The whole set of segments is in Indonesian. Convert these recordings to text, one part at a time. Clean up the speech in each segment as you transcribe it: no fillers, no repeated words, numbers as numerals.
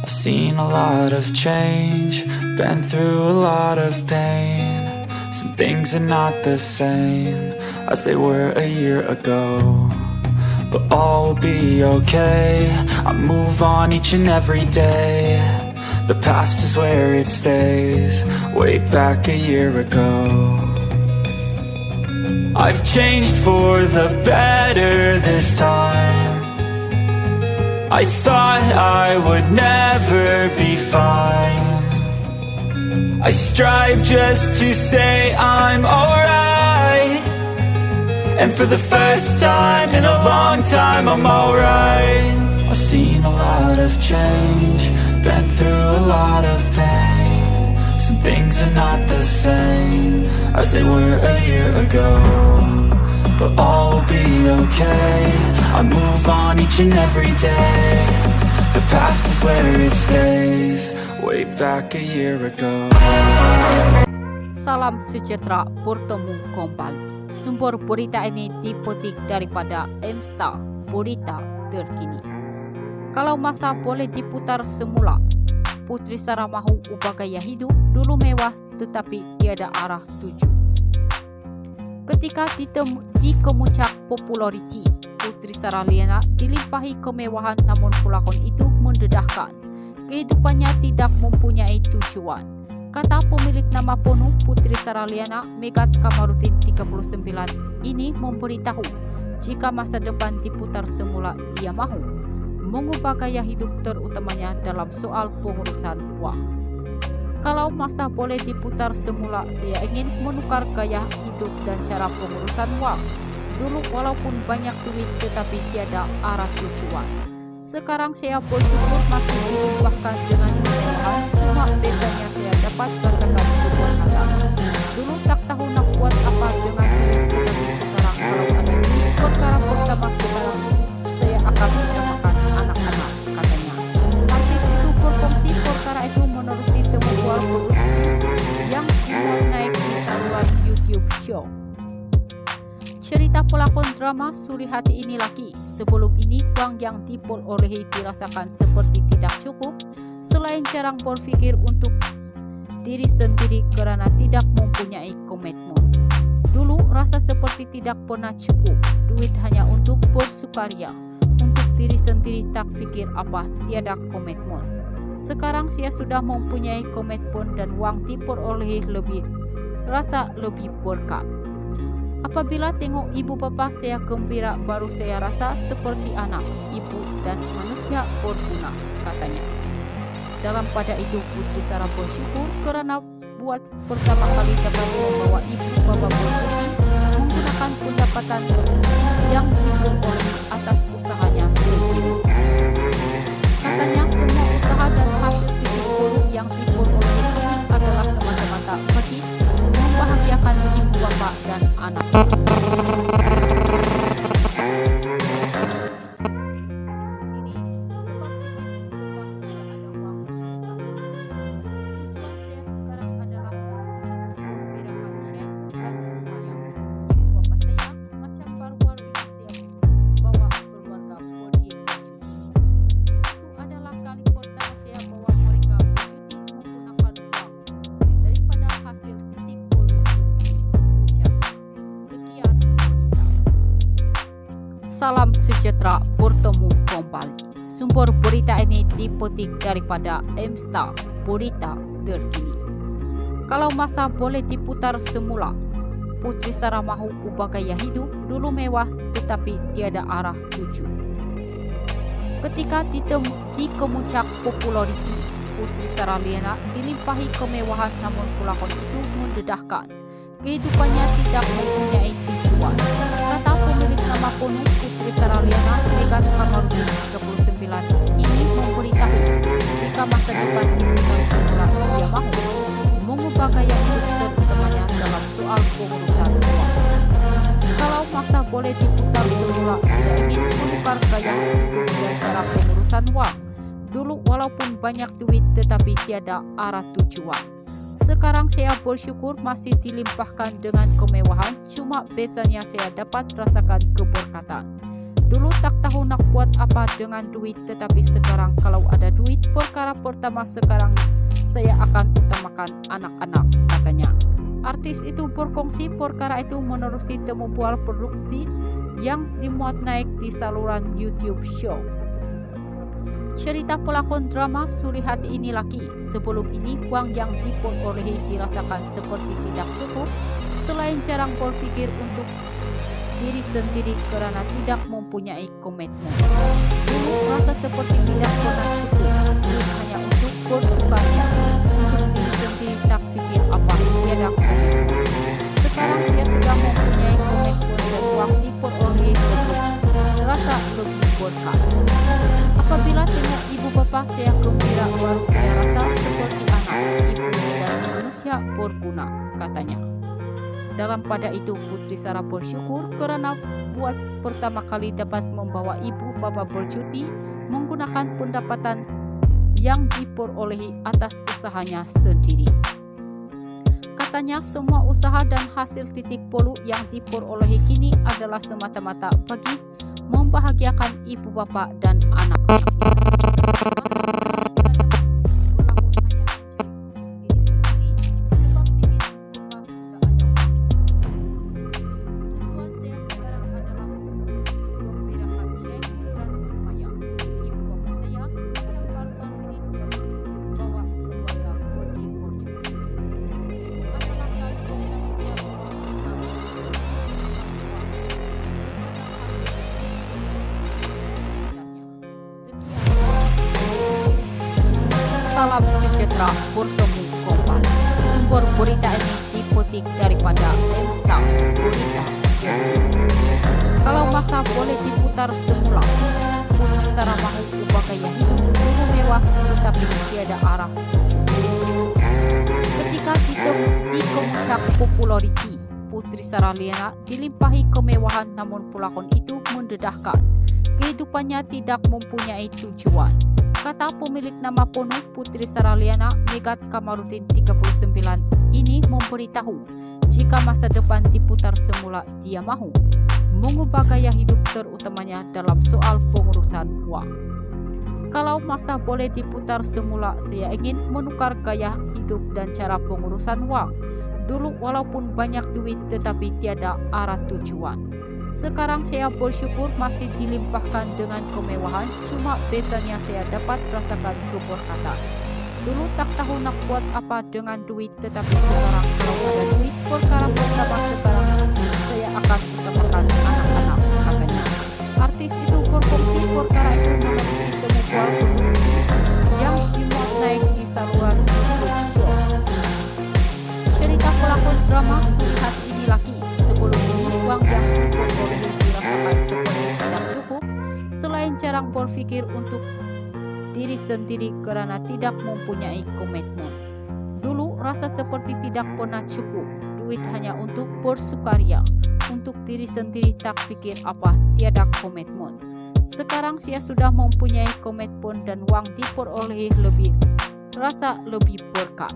I've seen a lot of change, been through a lot of pain. Some things are not the same as they were a year ago, but all will be okay. I move on each and every day. The past is where it stays, way back a year ago. I've changed for the better this time. I thought I would never be fine. I strive just to say I'm alright, and for the first time in a long time I'm alright. I've seen a lot of change, been through a lot of pain. Some things are not the same as they were a year ago, but all will be okay. I move on each and every day. The past is where it stays, way back a year ago. Salam sejahtera, bertemu kembali. Sumber berita ini dipetik daripada Mstar, berita terkini. Kalau masa boleh diputar semula, Putri Sarah mahu ubah gaya hidup, dulu mewah tetapi tiada arah tuju. Ketika di kemuncak populariti, Putri Sarah Liana dilimpahi kemewahan, namun pelakon itu mendedahkan kehidupannya tidak mempunyai tujuan. Kata pemilik nama penuh Putri Sarah Liana, Megat Kamarudin 39 ini memberitahu jika masa depan diputar semula, dia mahu mengubah gaya hidup, terutamanya dalam soal pengurusan uang. Kalau masa boleh diputar semula, saya ingin menukar gaya hidup dan cara pengurusan uang. Dulu walaupun banyak duit tetapi tiada arah tujuan. Sekarang saya bersyukur masih dilimpahkan dengan kemewahan, cuma biasanya saya dapat rasakan keberkatan. Dulu tak tahu nak buat apa dengan duit, tetapi sekarang kalau ada duit, perkara pertama sekarang saya akan utamakan anak-anak, katanya. Artis itu berfungsi perkara itu menerusi temubual produksi yang dimuat naik di saluran YouTube Show. Cerita pelakon drama Suri Hati ini lagi. Sebelum ini uang yang diperolehi dirasakan seperti tidak cukup, selain jarang berpikir untuk diri sendiri karena tidak mempunyai komitmen. Dulu rasa seperti tidak pernah cukup, duit hanya untuk bersukaria, untuk diri sendiri tak fikir apa, tiada komitmen. Sekarang saya sudah mempunyai komitmen dan uang diperolehi lebih, rasa lebih berkah. Apabila tengok ibu bapa saya gembira, baru saya rasa seperti anak, ibu dan manusia berguna, katanya. Dalam pada itu Putri Sarah bersyukur karena buat pertama kali dapat membawa ibu bapa bercuti menggunakan pendapatan yang diperoleh atas usahanya sendiri. Katanya semua usaha dan hasil titik bulu yang diperoleh ini adalah semata-mata bagi membahagiakan ibu bapa dan anak. Salam sejahtera, bertemu kembali. Sumber berita ini dipetik daripada Mstar, berita terkini. Kalau masa boleh diputar semula, Putri Sarah mahu ubah gaya hidup, dulu mewah tetapi tiada arah tuju. Ketika di kemuncak populariti, Putri Sarah Liana dilimpahi kemewahan, namun pelakon itu mendedahkan kehidupannya tidak mempunyai tujuan. Kata pemilik nama penuh Putri Sarah Liana, Megat Kamarudin 39 ini memberitahu jika masa depan diputar semula, dia mahu mengubah gaya hidup, terutamanya dalam soal pengurusan uang. Kalau masa boleh diputar semula, saya ingin menukar gaya hidup dan cara pengurusan uang. Dulu walaupun banyak duit tetapi tiada arah tujuan. Sekarang saya bersyukur masih dilimpahkan dengan kemewahan, cuma biasanya saya dapat rasakan keberkatan. Dulu tak tahu nak buat apa dengan duit, tetapi sekarang kalau ada duit, perkara pertama sekarang saya akan utamakan anak-anak, katanya. Artis itu berkongsi perkara itu menerusi temu bual produksi yang dimuat naik di saluran YouTube show. Cerita pelakon drama Suri Hati ini laki. Sebelum ini uang yang diperolehi dirasakan seperti tidak cukup, selain jarang berpikir untuk diri sendiri karena tidak mempunyai komitmen. Dulu rasa seperti tidak pernah cukup, duit hanya untuk bersukaria, untuk diri sendiri tak pikir apa, tiada komitmen. Sekarang saya sudah mempunyai komitmen dan uang diperolehi terasa lebih berkah. Apabila tengok ibu bapak saya gembira, baru saya rasa seperti anak, ibu dan manusia berguna, katanya. Dalam pada itu Putri Sarah bersyukur karena buat pertama kali dapat membawa ibu bapak bercuti menggunakan pendapatan yang diperolehi atas usahanya sendiri. Katanya semua usaha dan hasil titik polu yang diperolehi kini adalah semata-mata bagi membahagiakan ibu bapak dan anak-anak. Salam sejahtera bertemu kembali. Sumber berita ini dipetik daripada Mstar Berita. Kalau masa boleh diputar semula, Putri Sarah mahu ubah gaya hidup dulu mewah tetapi tiada arah tuju. Ketika di kemuncak populariti, Putri Sarah Liana dilimpahi kemewahan, namun pelakon itu mendedahkan kehidupannya tidak mempunyai tujuan. Kata pemilik nama penuh Putri Sarah Liana, Megat Kamarudin 39 ini memberitahu jika masa depan diputar semula dia mahu mengubah gaya hidup terutamanya dalam soal pengurusan uang. Kalau masa boleh diputar semula, saya ingin menukar gaya hidup dan cara pengurusan uang. Dulu walaupun banyak duit tetapi tiada arah tujuan. Sekarang saya bersyukur masih dilimpahkan dengan kemewahan, cuma biasanya saya dapat rasakan keberkatan. Dulu tak tahu nak buat apa dengan duit, tetapi sekarang kalau ada duit, perkara pertama sekarang saya akan utamakan anak-anak, katanya. Artis itu berfungsi perkara itu menerusi temu bual produksi yang dimuat naik di saluran YouTube show. Cerita pelakon drama Suri Hati ini laki. Sebelum ini uang yang diperolehi dirasakan seperti tidak cukup, selain jarang berpikir untuk diri sendiri karena tidak mempunyai komitmen. Dulu rasa seperti tidak pernah cukup, duit hanya untuk bersukaria, untuk diri sendiri tak pikir apa, tiada komitmen. Sekarang saya sudah mempunyai komitmen dan uang diperolehi rasa lebih berkah.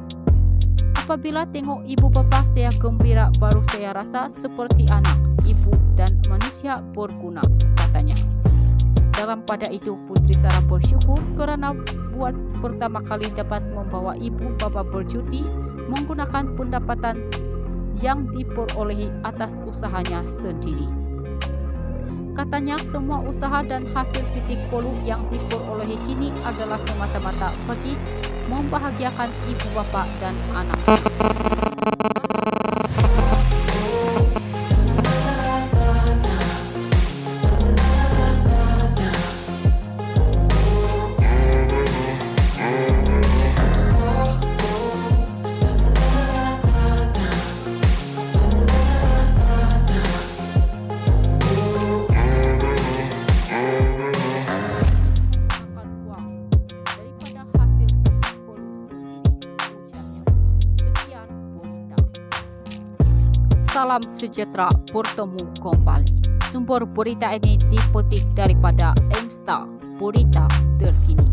Apabila tengok ibu bapak saya gembira, baru saya rasa seperti anak, ibu dan manusia berguna, katanya. Dalam pada itu Putri Sarah bersyukur karena buat pertama kali dapat membawa ibu bapak bercuti menggunakan pendapatan yang diperolehi atas usahanya sendiri. Katanya semua usaha dan hasil titik polu yang diperolehi kini adalah semata-mata bagi membahagiakan ibu bapak dan anak. Salam sejahtera bertemu kembali. Sumber berita ini dipetik daripada Mstar Berita Terkini.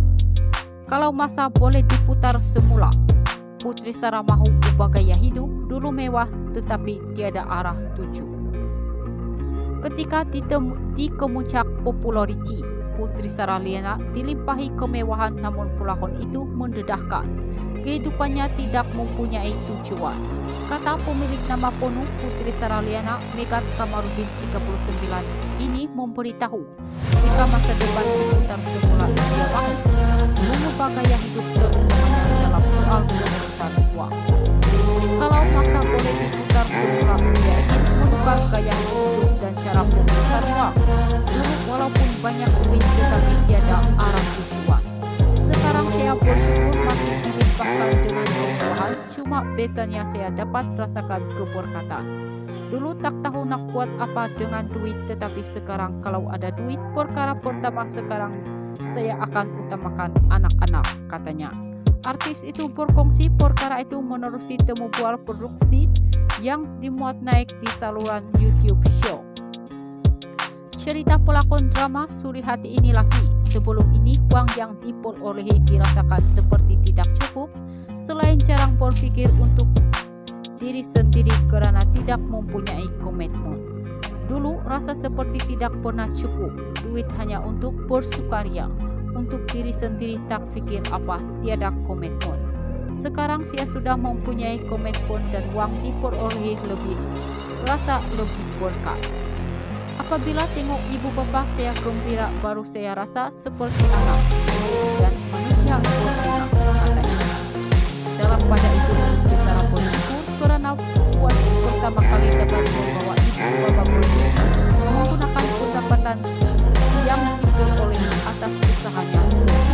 Kalau masa boleh diputar semula, Putri Sarah mahu ubah gaya hidup dulu mewah tetapi tiada arah tuju. Ketika di kemuncak populariti, Putri Saraliana dilimpahi kemewahan, namun pulakon itu mendedahkan. Kehidupannya tidak mempunyai tujuan. Kata pemilik nama penuh Putri Saraliana, Megat Kamarudin 39 ini memberitahu jika masa depan diputar semula dia mau mengubah gaya hidup terutamanya dalam soal pengurusan uang. Kalau masa boleh diputar semula, dia ingin menukar gaya hidup dan cara pengurusan uang. Dulu walaupun banyak duit tetapi tiada arah tujuan. Sekarang saya bersyukur masih dilimpahkan dengan kemewahan, cuma biasanya saya dapat rasakan keberkatan. Dulu tak tahu nak buat apa dengan duit, tetapi sekarang kalau ada duit, perkara pertama sekarang saya akan utamakan anak-anak, katanya. Artis itu berkongsi perkara itu menerusi temu bual produksi yang dimuat naik di saluran YouTube Show. Cerita pelakon drama Suri Hati ini lagi. Sebelum ini uang yang diperolehi dirasakan seperti tidak cukup, selain jarang berpikir untuk diri sendiri karena tidak mempunyai komitmen. Dulu rasa seperti tidak pernah cukup, duit hanya untuk bersukaria, untuk diri sendiri tak pikir apa, tiada komitmen. Sekarang saya sudah mempunyai komitmen dan uang diperolehi lebih, rasa lebih berkat. Apabila tengok ibu bapa saya gembira, baru saya rasa seperti anak dan manusia berguna, katanya. Dalam pada itu Putri Sarah bersyukur karena buat pertama kali dapat membawa ibu bapa bersyukur menggunakan pendapatan yang diperolehi atas usahanya sendiri.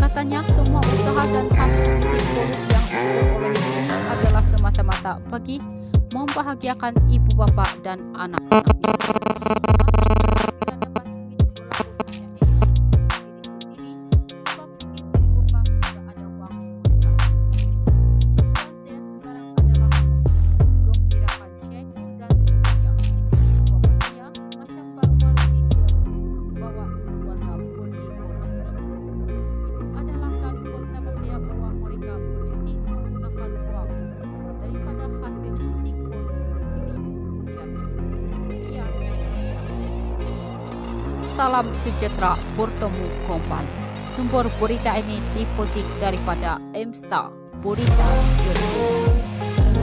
Katanya semua usaha dan hasil titik produk yang diperolehi ini adalah semata-mata bagi membahagiakan ibu bapak dan anak-anaknya. Salam sejahtera, bertemu kembali. Sumber berita ini dipetik daripada Mstar, berita terkini.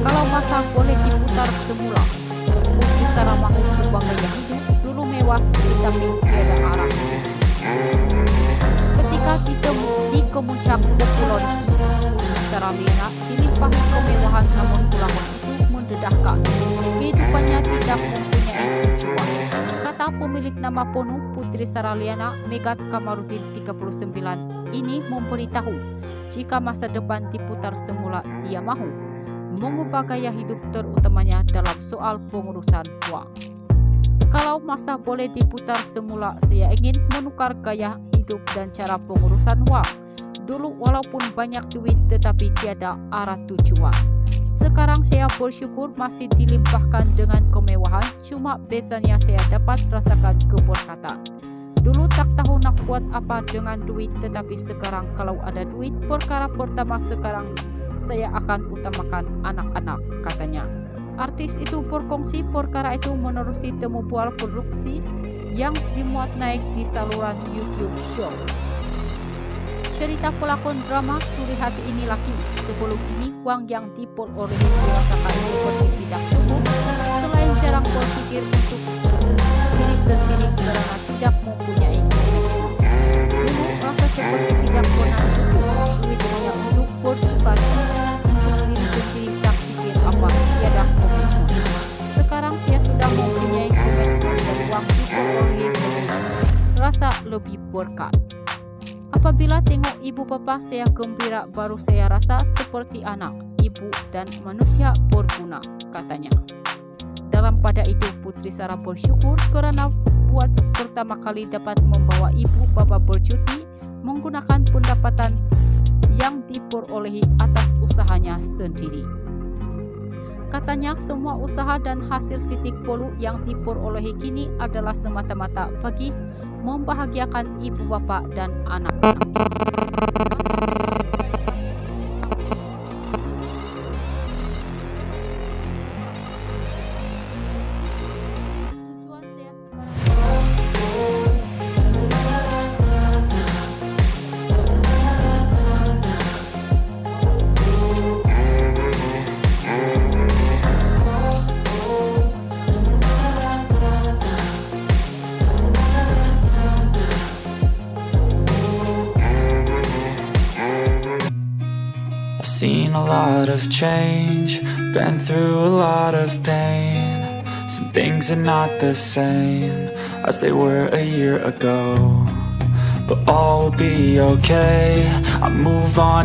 Kalau masa boleh diputar semula, Putri Sarah mahu ubah gaya hidup, dulu mewah tetapi tiada arah. Ketika di kemuncak populariti, Putri Saraliana dilimpahi kemewahan, namun pulakon itu mendedahkan. Kehidupannya tidak mempunyai tujuan. Kata pemilik nama penuh Putri Saraliana, Megat Kamarudin 39 ini memberitahu jika masa depan diputar semula dia mahu mengubah gaya hidup terutamanya dalam soal pengurusan uang. Kalau masa boleh diputar semula, saya ingin menukar gaya hidup dan cara pengurusan uang. Dulu walaupun banyak duit tetapi tiada arah tujuan. Sekarang saya bersyukur masih dilimpahkan dengan kemewahan, cuma biasanya saya dapat rasakan keberkatan. Dulu tak tahu nak buat apa dengan duit, tetapi sekarang kalau ada duit, perkara pertama sekarang saya akan utamakan anak-anak, katanya. Artis itu berkongsi perkara itu menerusi temu bual produksi yang dimuat naik di saluran YouTube Show. Cerita pelakon drama Suri Hati ini lagi. Sebelum ini uang yang diperolehi dirasakan seperti tidak cukup, selain jarang berpikir untuk diri sendiri karena tidak mempunyai komitmen. Dulu rasa seperti tidak pernah cukup, duit hanya untuk bersukaria, untuk diri sendiri tak pikir apa, tiada komitmen. Sekarang saya sudah mempunyai komitmen dan uang diperolehi lebih, rasa lebih berkat. Apabila tengok ibu bapa saya gembira, baru saya rasa seperti anak, ibu dan manusia berguna, katanya. Dalam pada itu Putri Sarah bersyukur karena buat pertama kali dapat membawa ibu bapa bercuti menggunakan pendapatan yang diperolehi atas usahanya sendiri. Katanya semua usaha dan hasil titik polu yang diperolehi kini adalah semata-mata bagi membahagiakan ibu bapak dan anak-anaknya. Tujuan saya sekarang Seen a lot of change, been through a lot of pain. Some things are not the same as they were a year ago, but all will be okay. I move on